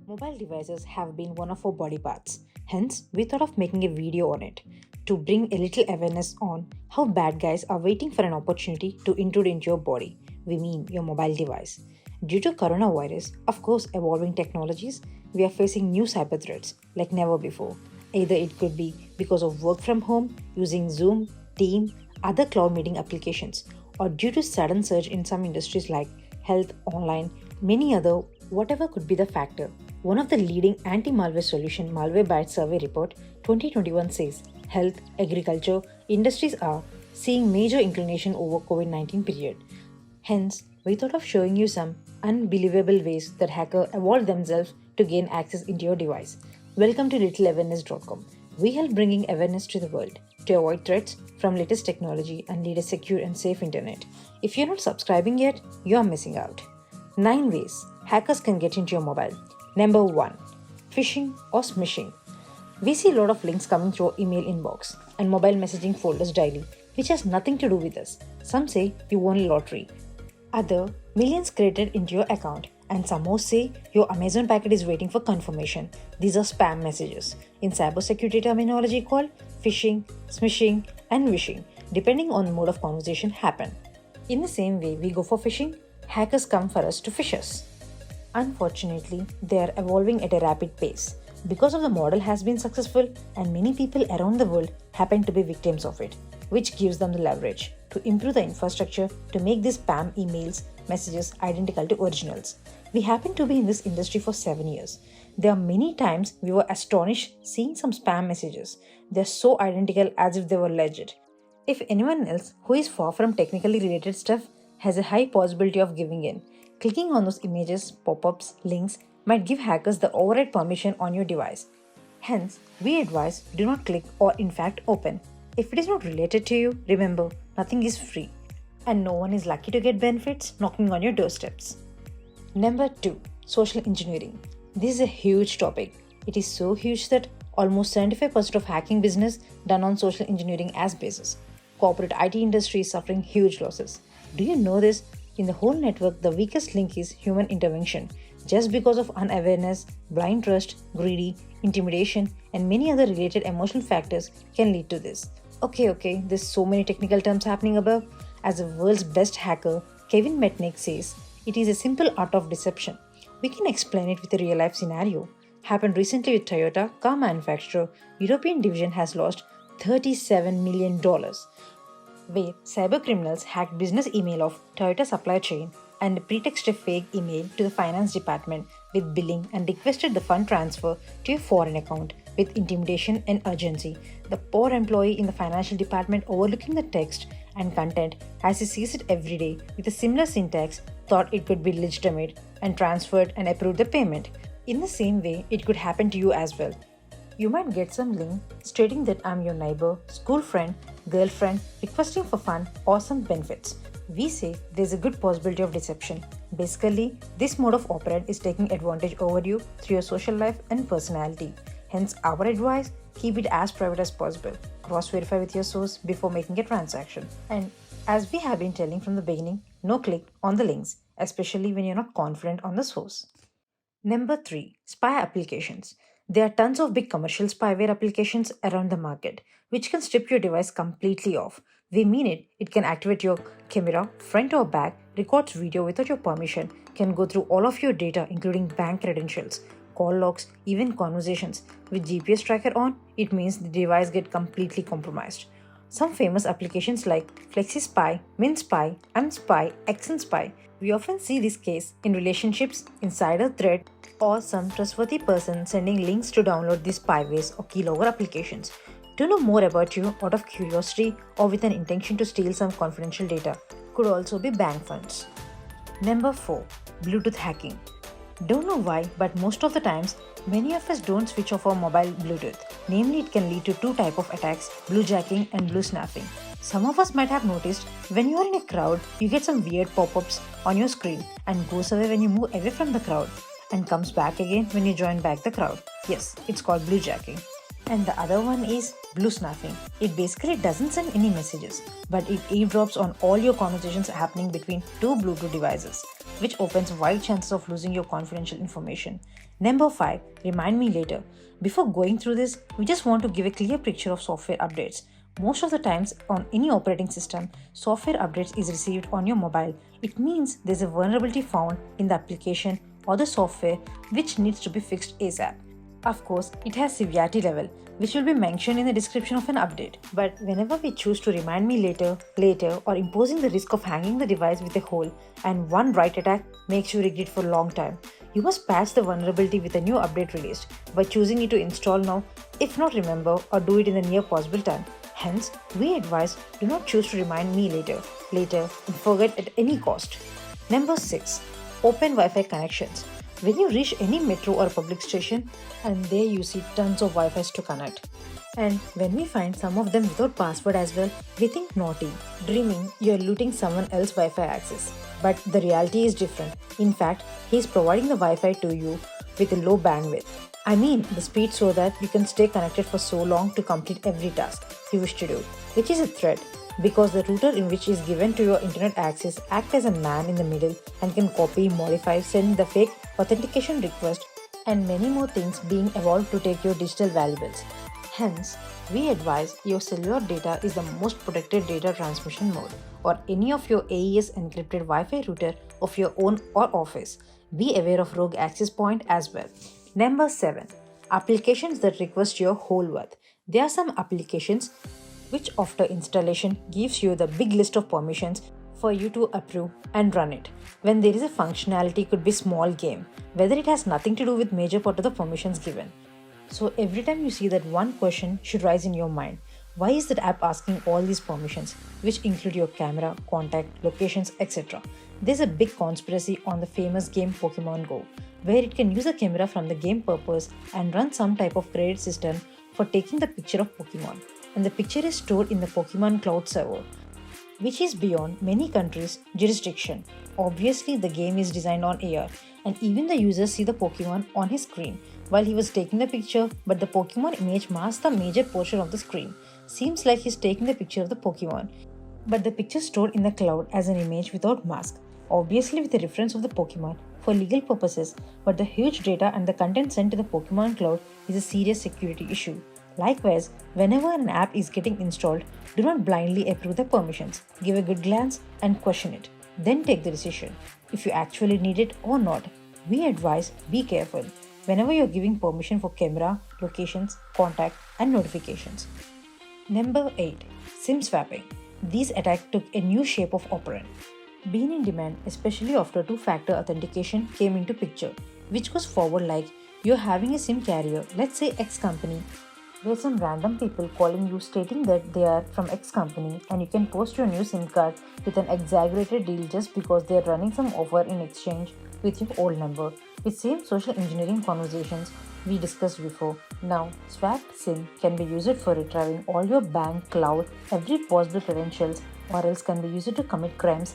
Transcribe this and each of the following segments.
Mobile devices have been one of our body parts. Hence, we thought of making a video on it to bring a little awareness on how bad guys are waiting for an opportunity to intrude into your body. We mean your mobile device. Due to coronavirus, of course, evolving technologies, we are facing new cyber threats like never before. Either it could be because of work from home, using Zoom, Team, other cloud meeting applications, or due to sudden surge in some industries like health, online, many other, whatever could be the factor. One of the leading anti-malware solution Malwarebytes survey report 2021 says health, agriculture, industries are seeing major inclination over COVID-19 period. Hence, we thought of showing you some unbelievable ways that hackers evolved themselves to gain access into your device. Welcome to littleawareness.com. We help bringing awareness to the world to avoid threats from latest technology and lead a secure and safe internet. If you're not subscribing yet, you're missing out. 9 ways hackers can get into your mobile. Number 1. Phishing or smishing. We see a lot of links coming through our email inbox and mobile messaging folders daily, which has nothing to do with us. Some say you won a lottery. Other, millions created into your account, and some more say your Amazon packet is waiting for confirmation. These are spam messages. In cybersecurity terminology called phishing, smishing, and wishing, depending on the mode of conversation happen. In the same way we go for phishing, hackers come for us to phish us. Unfortunately, they are evolving at a rapid pace. Because of the model has been successful and many people around the world happen to be victims of it, which gives them the leverage to improve the infrastructure to make these spam emails, messages identical to originals. We happen to be in this industry for 7 years. There are many times we were astonished seeing some spam messages. They're so identical as if they were legit. If anyone else who is far from technically related stuff has a high possibility of giving in, clicking on those images, pop-ups, links might give hackers the override permission on your device. Hence, we advise do not click or in fact open. If it is not related to you, remember, nothing is free. And no one is lucky to get benefits knocking on your doorsteps. Number 2. Social engineering. This is a huge topic. It is so huge that almost 75% of hacking business done on social engineering as basis. Corporate IT industry is suffering huge losses. Do you know this? In the whole network, the weakest link is human intervention. Just because of unawareness, blind trust, greedy, intimidation, and many other related emotional factors can lead to this. Okay, there's so many technical terms happening above. As the world's best hacker, METNICK says, it is a simple art of deception. We can explain it with a real-life scenario. Happened recently with Toyota, car manufacturer. European division has lost $37 million. Where cybercriminals hacked business email of Toyota supply chain and pretexted a fake email to the finance department with billing and requested the fund transfer to a foreign account with intimidation and urgency. The poor employee in the financial department overlooking the text and content as he sees it every day with a similar syntax thought it could be legitimate and transferred and approved the payment. In the same way, it could happen to you as well. You might get some link stating that I'm your neighbor, school friend, girlfriend requesting for fun or some benefits. We say there's a good possibility of deception. Basically, this mode of operand is taking advantage over you through your social life and personality. Hence, our advice, keep it as private as possible. Cross-verify with your source before making a transaction. And as we have been telling from the beginning, no click on the links, especially when you're not confident on the source. Number 3. Spy applications. There are tons of big commercial spyware applications around the market, which can strip your device completely off. We mean it can activate your camera, front or back, records video without your permission, can go through all of your data including bank credentials, call logs, even conversations. With GPS tracker on, it means the device gets completely compromised. Some famous applications like FlexiSpy, MinSpy, Unspy, XNSpy. We often see this case in relationships, insider thread, or some trustworthy person sending links to download these spywares or keylogger applications. To know more about you out of curiosity or with an intention to steal some confidential data could also be bank funds. Number 4. Bluetooth hacking. Don't know why, but most of the times, many of us don't switch off our mobile Bluetooth. Namely, it can lead to 2 types of attacks, bluejacking and blue snapping. Some of us might have noticed when you are in a crowd, you get some weird pop-ups on your screen and goes away when you move away from the crowd and comes back again when you join back the crowd. Yes, it's called bluejacking. And the other one is blue snapping. It basically doesn't send any messages, but it eavesdrops on all your conversations happening between 2 Bluetooth devices. which opens wide chances of losing your confidential information. Number 5. Remind me later. Before going through this, we just want to give a clear picture of software updates. Most of the times on any operating system, software updates is received on your mobile. It means there's a vulnerability found in the application or the software which needs to be fixed ASAP. Of course, it has severity level, which will be mentioned in the description of an update. But whenever we choose to remind me later, or imposing the risk of hanging the device with a hole, and one right attack makes you regret for a long time, you must patch the vulnerability with a new update released by choosing it to install now, if not remember, or do it in the near possible time. Hence, we advise do not choose to remind me later, and forget at any cost. Number 6. Open Wi-Fi connections. When you reach any metro or public station, and there you see tons of Wi-Fis to connect. And when we find some of them without password as well, we think naughty, dreaming you're looting someone else's Wi-Fi access. But the reality is different. In fact, he's providing the Wi-Fi to you with a low bandwidth. I mean the speed so that you can stay connected for so long to complete every task you wish to do, which is a threat because the router in which is given to your internet access acts as a man in the middle and can copy, modify, send the fake authentication request and many more things being evolved to take your digital valuables. Hence, we advise your cellular data is the most protected data transmission mode or any of your AES encrypted Wi-Fi router of your own or office. Be aware of rogue access point as well. Number 7. Applications that request your whole worth. There are some applications which after installation gives you the big list of permissions for you to approve and run it. When there is a functionality could be small game, whether it has nothing to do with major part of the permissions given. So every time you see that, one question should rise in your mind. Why is that app asking all these permissions, which include your camera, contact, locations, etc.? There's a big conspiracy on the famous game Pokemon Go, where it can use a camera from the game purpose and run some type of credit system for taking the picture of Pokemon. And the picture is stored in the Pokemon Cloud server, which is beyond many countries' jurisdiction. Obviously, the game is designed on AR, and even the users see the Pokemon on his screen while he was taking the picture, but the Pokemon image masks the major portion of the screen. Seems like he's taking the picture of the Pokemon, but the picture stored in the cloud as an image without mask, obviously with the reference of the Pokemon for legal purposes, but the huge data and the content sent to the Pokemon Cloud is a serious security issue. Likewise, whenever an app is getting installed, do not blindly approve the permissions. Give a good glance and question it. Then take the decision if you actually need it or not. We advise be careful whenever you're giving permission for camera, locations, contact, and notifications. Number 8. SIM swapping. These attacks took a new shape of operand. Been in demand, especially after two-factor authentication came into picture, which goes forward like you're having a SIM carrier, let's say X company, where some random people calling you stating that they are from X company and you can post your new SIM card with an exaggerated deal just because they are running some offer in exchange with your old number, with same social engineering conversations we discussed before. Now, swapped SIM can be used for retrieving all your bank, cloud, every possible credentials, or else can be used to commit crimes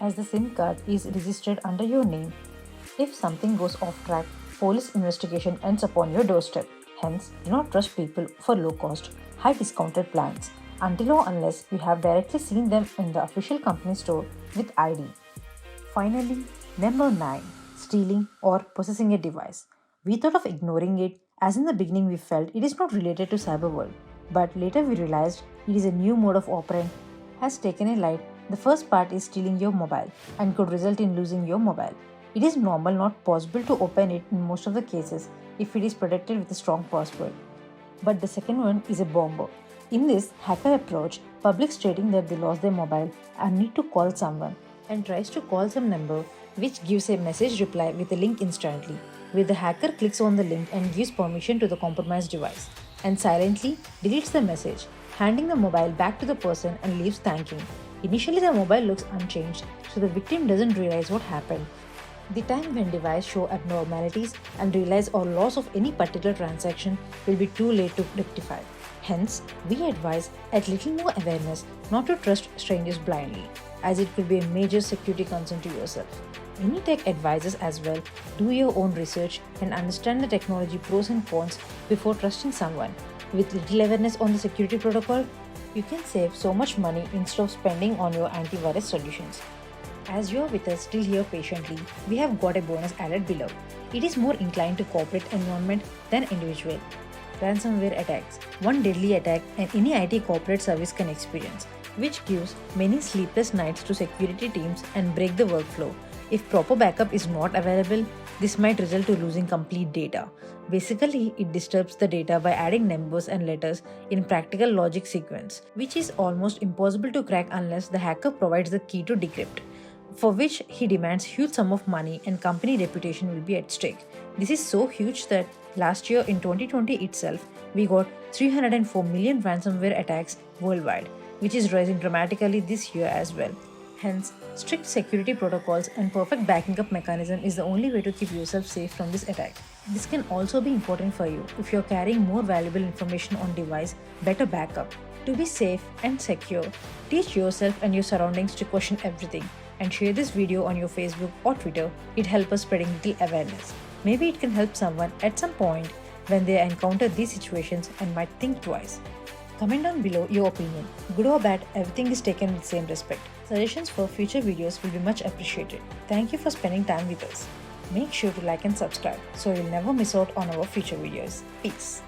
as the SIM card is registered under your name. If something goes off track, police investigation ends upon your doorstep. Hence, do not trust people for low-cost, high-discounted plans until or unless you have directly seen them in the official company store with ID. Finally, number 9. Stealing or possessing a device. We thought of ignoring it, as in the beginning we felt it is not related to cyber world, but later we realized it is a new mode of operand has taken a light. The first part is stealing your mobile and could result in losing your mobile. It is normal, not possible to open it in most of the cases if it is protected with a strong password. But the second one is a bomber. In this, hacker approach public stating that they lost their mobile and need to call someone and tries to call some number which gives a message reply with a link instantly, where the hacker clicks on the link and gives permission to the compromised device and silently deletes the message, handing the mobile back to the person and leaves thanking. Initially the mobile looks unchanged, so the victim doesn't realize what happened. The time when device show abnormalities and realize or loss of any particular transaction will be too late to rectify. Hence, we advise at little more awareness not to trust strangers blindly, as it could be a major security concern to yourself. Any tech advisors as well, do your own research and understand the technology pros and cons before trusting someone. With little awareness on the security protocol, you can save so much money instead of spending on your antivirus solutions. As you're with us still here patiently, we have got a bonus added below. It is more inclined to corporate environment than individual. Ransomware attacks, one deadly attack any IT corporate service can experience, which gives many sleepless nights to security teams and break the workflow. If proper backup is not available, this might result to losing complete data. Basically, it disturbs the data by adding numbers and letters in practical logic sequence, which is almost impossible to crack unless the hacker provides the key to decrypt, for which he demands huge sum of money and company reputation will be at stake. This is so huge that last year in 2020 itself, we got 304 million ransomware attacks worldwide, which is rising dramatically this year as well. Hence, strict security protocols and perfect backing up mechanism is the only way to keep yourself safe from this attack. This can also be important for you if you're carrying more valuable information on device, better backup. To be safe and secure, teach yourself and your surroundings to question everything and share this video on your Facebook or Twitter. It helps us spreading little awareness. Maybe it can help someone at some point when they encounter these situations and might think twice. Comment down below your opinion. Good or bad, everything is taken with same respect. Suggestions for future videos will be much appreciated. Thank you for spending time with us. Make sure to like and subscribe so you'll never miss out on our future videos. Peace.